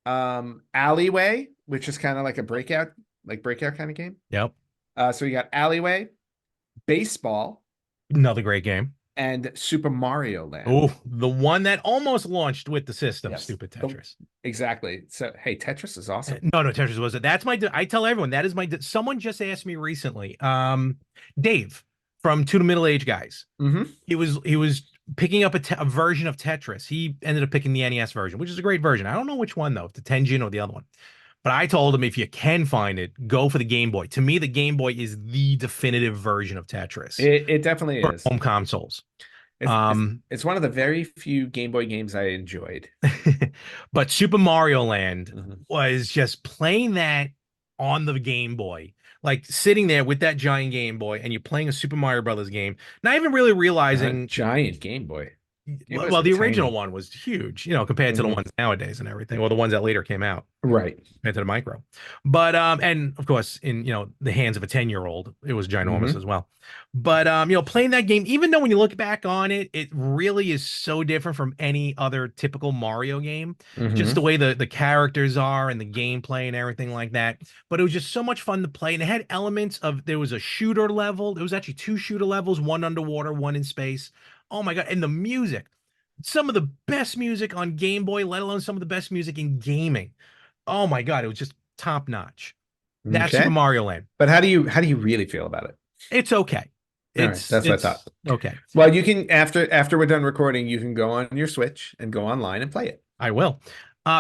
Alleyway, which is kind of like a breakout kind of game. Yep. So you got Alleyway, Baseball, Another great game. and Super Mario Land. Oh, the one that almost launched with the system. Yes. Stupid Tetris. Exactly. So, hey, Tetris is awesome. No, Tetris was it. That's my. I tell everyone that is my. Someone just asked me recently. Dave from Two to Middle Age Guys. Mm-hmm. He was picking up a version of Tetris. He ended up picking the NES version, which is a great version. I don't know which one though, if the Tenjin or the other one. But I told him if you can find it, go for the Game Boy. To me, the Game Boy is the definitive version of Tetris It definitely for is. home consoles. It's one of the very few Game Boy games I enjoyed. But Super Mario Land Mm-hmm. was just playing that on the Game Boy, like sitting there with that giant Game Boy, and you're playing a Super Mario Brothers game, not even really realizing. Giant Game Boy. Well, the original one was huge, compared to the ones nowadays and everything, or the ones that later came out. Right. Compared to the micro. But and of course, in the hands of a 10-year-old, it was ginormous as well. But playing that game, even though when you look back on it, it really is so different from any other typical Mario game. Just the way the characters are and the gameplay and everything like that. But it was just so much fun to play. And it had elements of, there was a shooter level. There was actually 2 shooter levels, one underwater, one in space. Oh my God. And the music, some of the best music on Game Boy, let alone some of the best music in gaming. Oh my God. It was just top notch. That's Super Mario Land. But how do you really feel about it? It's okay. That's what I thought. Okay. Well, you can, after we're done recording, you can go on your Switch and go online and play it. I will.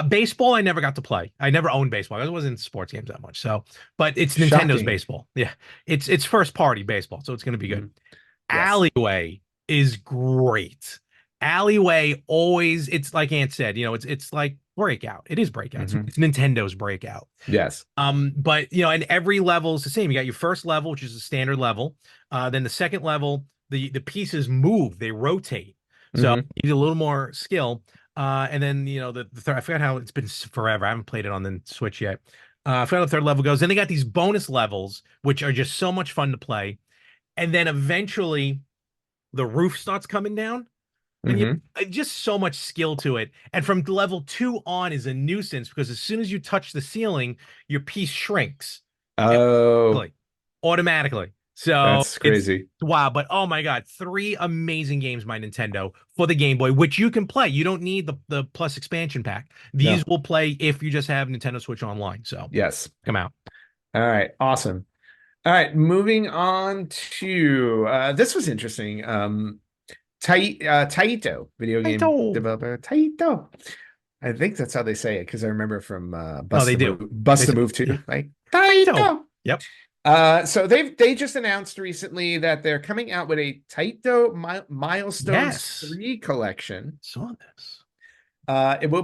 Baseball, I never got to play. I never owned baseball. I wasn't in sports games that much. So, but it's Nintendo's baseball. Yeah. It's first party baseball. So it's going to be good. Yes. Alleyway is great. Alleyway always, it's like Ant said, it's like Breakout. It is Breakout. It's Nintendo's Breakout. Yes. But and every level is the same. You got your first level, which is a standard level. Then the second level, the pieces move, they rotate. So you need a little more skill. And then the third, I forgot how, it's been forever. I haven't played it on the Switch yet. I forgot how the third level goes. Then they got these bonus levels, which are just so much fun to play. And then eventually the roof starts coming down. And just so much skill to it. And from level 2 on is a nuisance, because as soon as you touch the ceiling, your piece shrinks. Oh, automatically. So that's crazy. Wow. But oh my God, 3 amazing games by Nintendo for the Game Boy, which you can play. You don't need the Plus expansion pack. These will play if you just have Nintendo Switch Online. So yes, come out. All right. Awesome. All right. Moving on to this was interesting. Taito, video game developer. Taito. I think that's how they say it, because I remember from Bust the Move too. Like Taito. Yep. So they just announced recently that they're coming out with a Taito Milestones 3 collection. Saw this. It will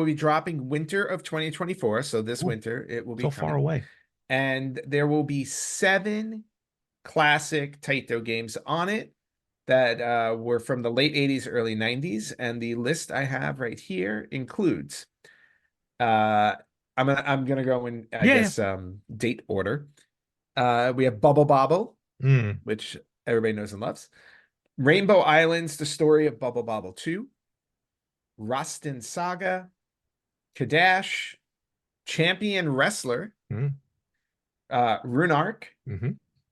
be dropping winter of 2024. So this winter it will be so far away. And there will be 7 classic Taito games on it that were from the late 80s, early 90s. And the list I have right here includes, I'm gonna go in, I guess, date order. We have Bubble Bobble, which everybody knows and loves. Rainbow Islands, the story of Bubble Bobble 2. Rustin Saga, Kadash, Champion Wrestler, Runark,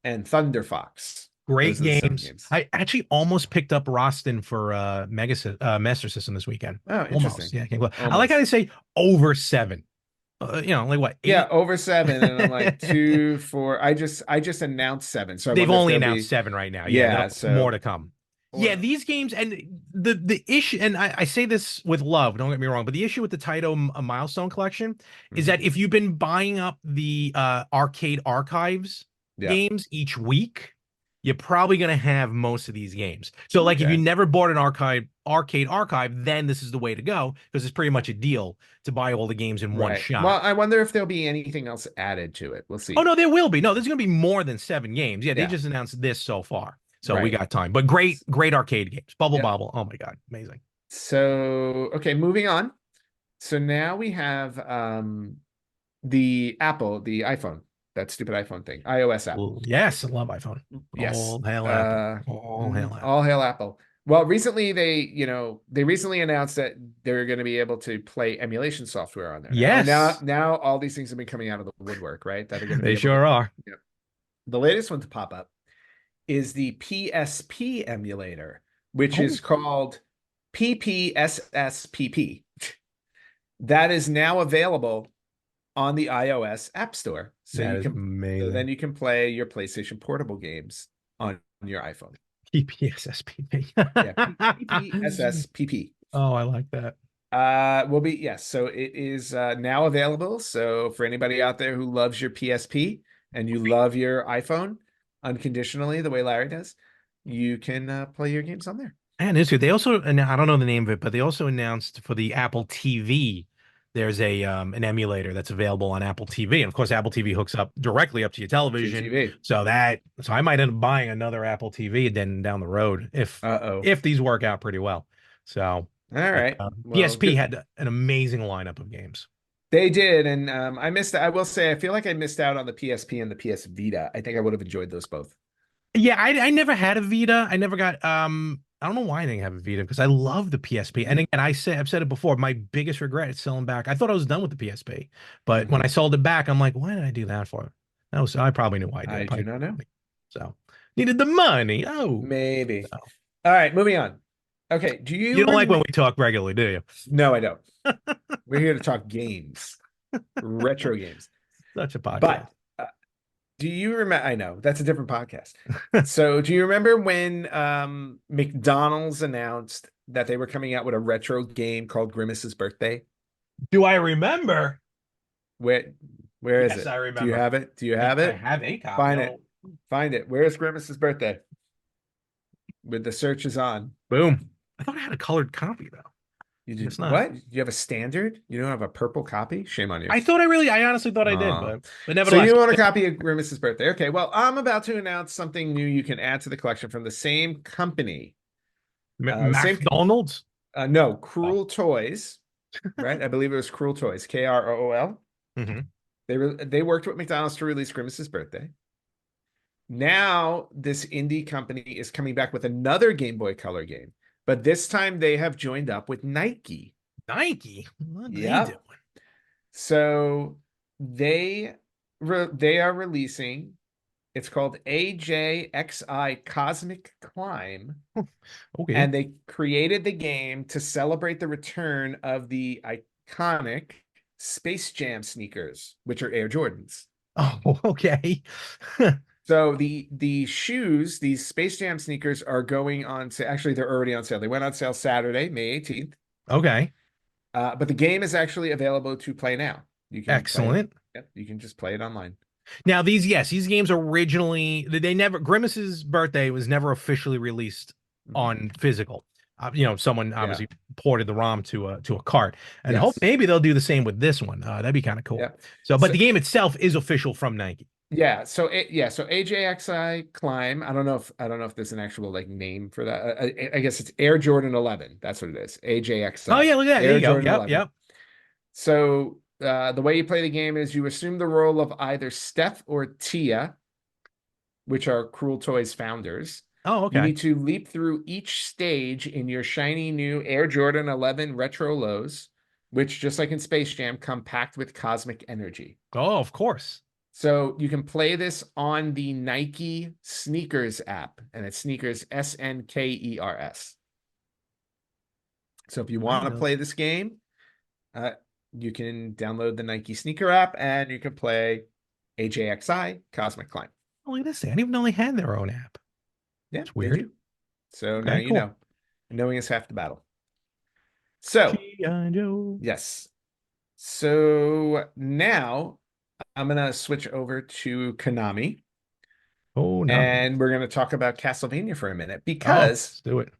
and Thunder Fox. Great games. I actually almost picked up Rostin for Master System this weekend. Oh, interesting. Almost. Yeah, I like how they say over 7. Like what? 8? Yeah, over 7, and I'm like 2, 4. I just announced 7, so they've only announced 7 right now. Yeah, so more to come. Yeah, these games, and the issue, and I say this with love, don't get me wrong, but the issue with the Taito Milestone collection is that if you've been buying up the arcade archives games each week, you're probably going to have most of these games. So like if you never bought an arcade archive, then this is the way to go, because it's pretty much a deal to buy all the games in one shot. Well, I wonder if there'll be anything else added to it. We'll see. Oh, no, there will be. No, there's going to be more than 7 games. Yeah, they just announced this so far. So we got time. But great arcade games. Bubble Bobble. Oh my God. Amazing. So, okay, moving on. So now we have the iPhone. That stupid iPhone thing, iOS app. Yes, I love iPhone. Yes. All hail Apple. All hail Apple. All hail Apple. Well, recently they recently announced that they're going to be able to play emulation software on there. Yes. Now all these things have been coming out of the woodwork, right? That are going to they sure are. The latest one to pop up is the PSP emulator, which Oh. is called PPSSPP. That is now available on the iOS App Store. So That you is can amazing. so then you can play your PlayStation Portable games on your iPhone. PPSSPP. Yeah, PPSSPP. Oh, I like that. Will be yes. So it is now available. So for anybody out there who loves your PSP and you love your iPhone unconditionally, the way Larry does, you can play your games on there. And it's good. They also, and I don't know the name of it, but they also announced for the Apple TV, there's a an emulator that's available on Apple TV. And of course, Apple TV hooks up directly up to your television. TV. So I might end up buying another Apple TV then down the road if these work out pretty well. So All right. Well, PSP good. had an amazing lineup of games. They did, and I missed. I will say, I feel like I missed out on the PSP and the PS Vita. I think I would have enjoyed those both. Yeah, I never had a Vita. I never got I don't know why I didn't have a Vita because I love the PSP. And again, I've said it before, my biggest regret is selling back. I thought I was done with the PSP, but when I sold it back, I'm like, why did I do that for? I probably knew why I did. I do not know. So needed the money. Oh, maybe. So. All right, moving on. Okay, you don't like when we talk regularly, do you? No, I don't. We're here to talk games, retro games. Such a podcast. But do you remember? I know that's a different podcast. So do you remember when McDonald's announced that they were coming out with a retro game called Grimace's Birthday? Do I remember? Where is yes, it? I remember. Do you have it? Do you have it? I have a copy. Find it. Find it. Where's Grimace's Birthday? With the search is on. Boom. I thought I had a colored copy though. You did what? You have a standard? You don't have a purple copy? Shame on you. I honestly thought I did, but nevertheless. So you want a copy of Grimace's Birthday? Okay. Well, I'm about to announce something new you can add to the collection from the same company. McDonald's? No, Cruel Toys. Right? I believe it was Cruel Toys. KROOL. They worked with McDonald's to release Grimace's Birthday. Now this indie company is coming back with another Game Boy Color game. But this time they have joined up with Nike. Nike? What are they doing? So they are releasing, it's called AJXI Cosmic Climb. Okay. And they created the game to celebrate the return of the iconic Space Jam sneakers, which are Air Jordans. Oh, okay. So the shoes, these Space Jam sneakers are going on sale. Actually, they're already on sale. They went on sale Saturday, May 18th. Okay. But the game is actually available to play now. You can Excellent. Yep, you can just play it online. Now these games originally, Grimace's Birthday was never officially released on physical. Someone obviously ported the ROM to a cart, and hope maybe they'll do the same with this one. That'd be kind of cool. Yep. So the game itself is official from Nike. Yeah. So AJXI Climb. I don't know if there's an actual name for that. I guess it's Air Jordan 11. That's what it is. AJXI. Oh yeah, look at that. There you go. Yep. 11. Yep. So the way you play the game is you assume the role of either Steph or Tia, which are Cruel Toys founders. Oh, okay. You need to leap through each stage in your shiny new Air Jordan 11 retro lows, which, just like in Space Jam, come packed with cosmic energy. Oh, of course. So you can play this on the Nike Sneakers app, and it's Sneakers, SNKERS. So if you want to play this game, you can download the Nike Sneaker app, and you can play AJXI Cosmic Climb. Oh, look at this. I didn't even know they had their own app. Yeah, it's weird. So now you know. Knowing is half the battle. So, yes. So now I'm going to switch over to Konami. Oh, no. And we're going to talk about Castlevania for a minute because let's do it.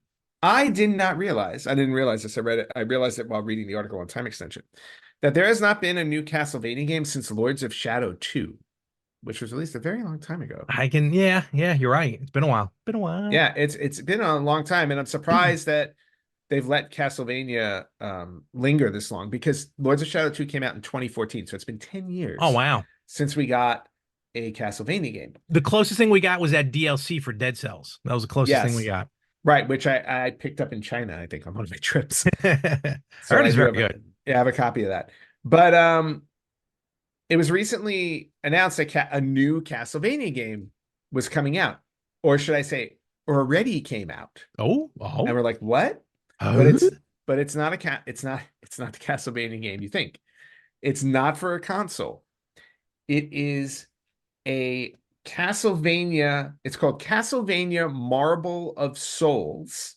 I didn't realize this. I realized it while reading the article on Time Extension, that there has not been a new Castlevania game since Lords of Shadow 2. Which was released a very long time ago. Yeah, you're right. It's been a while. Yeah, it's been a long time, and I'm surprised that they've let Castlevania linger this long, because Lords of Shadow 2 came out in 2014, so it's been 10 years. Oh, wow. Since we got a Castlevania game. The closest thing we got was that DLC for Dead Cells. That was the closest thing we got. Right, which I picked up in China, I think, on one of my trips. So I heard it's very good. I have a copy of that. But it was recently announced that a new Castlevania game was coming out, or should I say, already came out. Oh, And oh, we're like, what? But oh. it's not it's not the Castlevania game you think. It's not for a console. It is a Castlevania. It's called Castlevania Marble of Souls,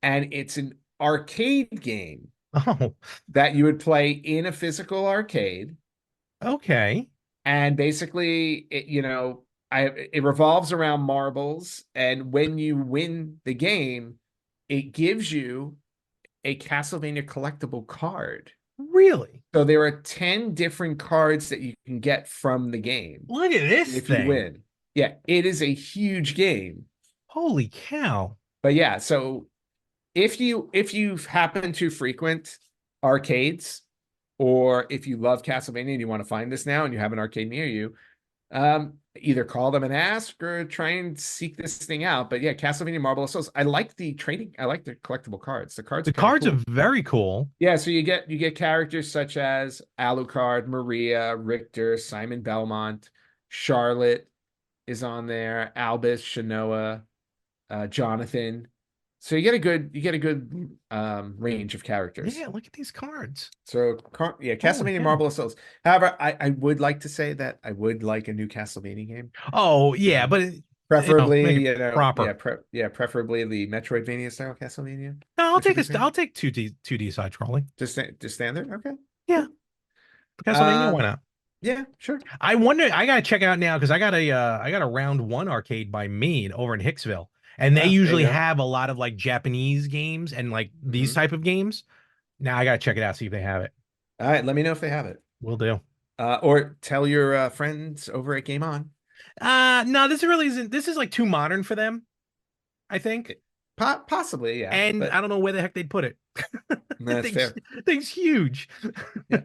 and it's an arcade game Oh, that you would play in a physical arcade. okay. And basically, it revolves around marbles, and when you win the game, it gives you a Castlevania collectible card. Really? So there are 10 different cards that you can get from the game Look at this if you thing. win. Yeah, it is a huge game. Holy cow. But yeah, so if you happen to frequent arcades, or if you love Castlevania and you want to find this now and you have an arcade near you, either call them and ask or try and seek this thing out. But yeah, Castlevania Marble of Souls. I like the collectible cards. The cards The are kind of cards cool. are very cool. Yeah, so you get characters such as Alucard, Maria, Richter, Simon Belmont, Charlotte is on there, Albus, Shanoa, Jonathan. So you get a good range of characters. Yeah, look at these cards. So yeah, Holy Castlevania cow. Marble of Souls. However, I would like to say that I would like a new Castlevania game. Oh, yeah, but Preferably, make it proper. preferably the Metroidvania style Castlevania. No, Would you be a fan? I'll take 2D side scrolling. Just standard? Okay. Yeah. Castlevania, why Um, not? yeah, sure. I wonder. I gotta check it out now because I got a round one arcade by me over in Hicksville, and they Ah, there usually you go. have a lot of like Japanese games and like these Mhm. type of games. Now I gotta check it out, see if they have it. All right, let me know if they have it. Will do. Or tell your friends over at Game On. No, this really isn't. This is like too modern for them, I think, Possibly, yeah. and But I don't know where the heck they'd put it. The that's fair. thing's huge. Yeah.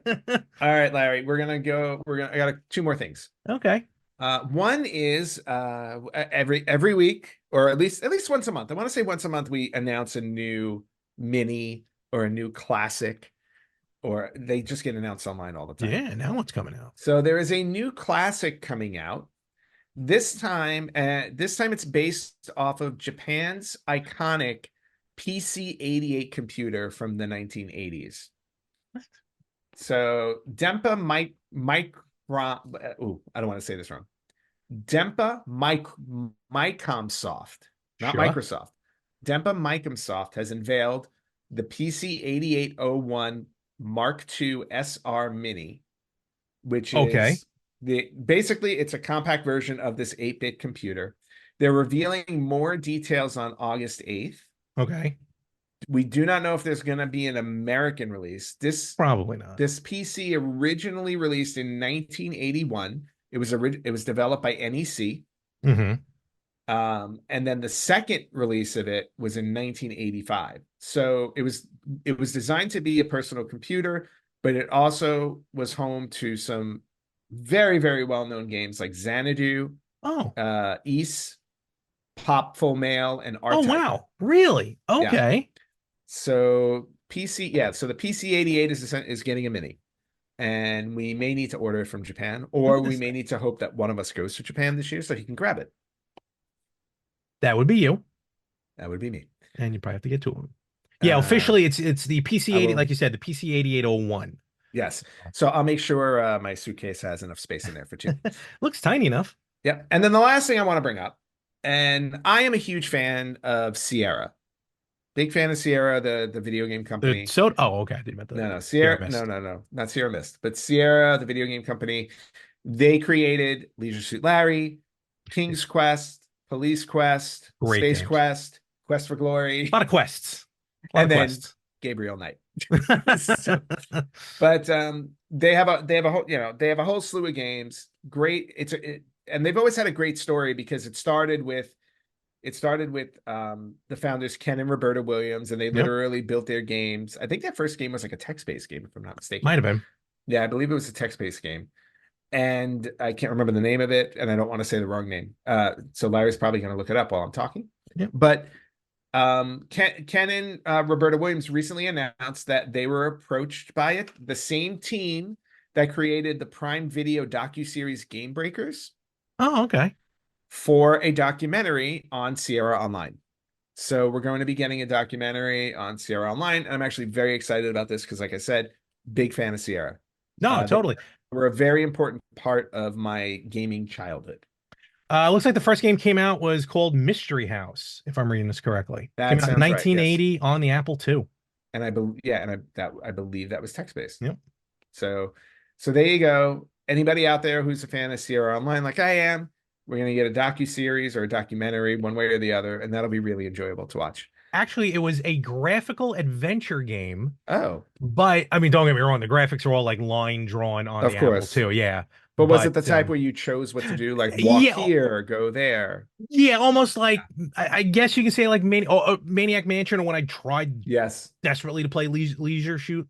All right, Larry, I got two more things. Okay. One is every week, or at least once a month. I want to say once a month we announce a new mini or a new classic, or they just get announced online all the time. Yeah. Now what's coming out? So there is a new classic coming out. This time it's based off of Japan's iconic PC-88 computer from the 1980s. So Dempa I don't want to say this wrong. Dempa Micomsoft, not Sure. Microsoft. Dempa Micomsoft has unveiled the PC 8801 Mark II SR Mini, which Okay. is basically it's a compact version of this 8-bit computer. They're revealing more details on August 8th. Okay. We do not know if there's going to be an American release. Probably not. This PC originally released in 1981. It was developed by NEC. Mm-hmm. And then the second release of it was in 1985. So it was designed to be a personal computer, but it also was home to some very, very well-known games like Xanadu, Ys, Pop Full Mail, and R-Type. Oh, wow. Really? Okay. Yeah. So the PC-88 is getting a mini, and we may need to order it from Japan, or we may need to hope that one of us goes to Japan this year so he can grab it. That would be you. That would be me. And you probably have to get to them. Yeah, officially it's the PC-80, like you said, the PC-8801. Yes. So I'll make sure my suitcase has enough space in there for two. Looks tiny enough. Yeah. And then the last thing I want to bring up, and I am a huge fan of Sierra. Big fan of Sierra, the video game company. Okay. I didn't meant that. No, Sierra. No, not Sierra Mist, but Sierra, the video game company. They created Leisure Suit Larry, King's Quest, Police Quest, Space Quest, Quest for Glory. A lot of quests. And then Gabriel Knight. But they have a whole slew of games. Great. And they've always had a great story because it started with the founders Ken and Roberta Williams, and they literally built their games. I think their first game was like a text-based game, if I'm not mistaken. Might have been. Yeah, I believe it was a text-based game. And I can't remember the name of it, and I don't want to say the wrong name. So Larry's probably going to look it up while I'm talking. Yeah. But Ken and Roberta Williams recently announced that they were approached by the same team that created the Prime Video docuseries Game Breakers. Oh, okay. for a documentary on Sierra Online. So we're going to be getting a documentary on Sierra Online. And I'm actually very excited about this because, like I said, big fan of Sierra. No, totally. They were a very important part of my gaming childhood. Looks like the first game came out was called Mystery House, if I'm reading this correctly. That Came out in sounds right, 1980 on the Apple II. And I believe, yeah, and I believe that was text-based. Yep. So there you go. Anybody out there who's a fan of Sierra Online, like I am, we're gonna get a docu-series or a documentary, one way or the other, and that'll be really enjoyable to watch. Actually, it was a graphical adventure game. Oh, but I mean, don't get me wrong, the graphics are all like line drawn on of the course. Apple II. Yeah. But was it the type where you chose what to do, like walk here, go there? Yeah, almost like I guess you can say like Maniac Mansion, or when I tried desperately to play Leisure Suit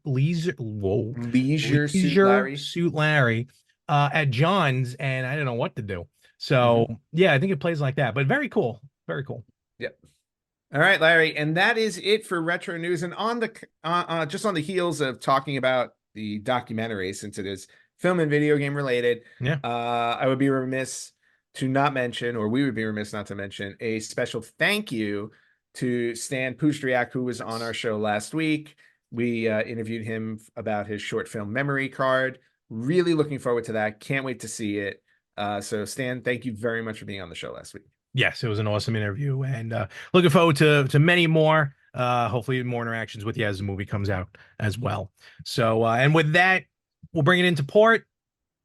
Larry at John's, and I didn't know what to do. So yeah, I think it plays like that, but very cool. Very cool. Yep. All right, Larry, and that is it for retro news. And on the just on the heels of talking about the documentary, since it is film and video game related, I would be remiss to not mention, or we would be remiss not to mention, a special thank you to Stan Pustriak, who was on our show last week. We interviewed him about his short film Memory Card. Really looking forward to that. Can't wait to see it. So Stan, thank you very much for being on the show last week. Yes, it was an awesome interview, and looking forward to many more. Hopefully more interactions with you as the movie comes out as well. So, and with that, we'll bring it into port.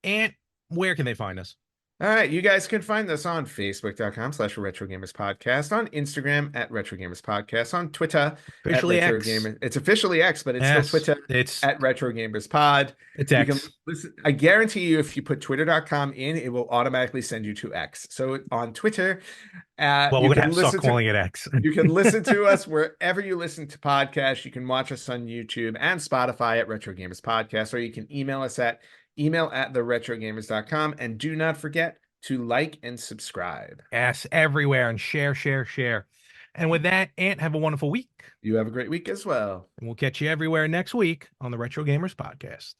And where can they find us? All right, you guys can find us on Facebook.com/RetroGamersPodcast, on Instagram at RetroGamersPodcast, on Twitter officially at X. It's officially X, but it's still Twitter. It's at RetroGamersPod. It's X. You can listen, I guarantee you, if you put Twitter.com in, it will automatically send you to X. So on Twitter, well, we're gonna have to start calling it X. You can listen to us wherever you listen to podcasts. You can watch us on YouTube and Spotify at Retro Gamers Podcast, or you can email us at email@theretrogamers.com, and do not forget to like and subscribe. Yes, everywhere, and share. And with that, Ant, have a wonderful week. You have a great week as well. And we'll catch you everywhere next week on the Retro Gamers Podcast.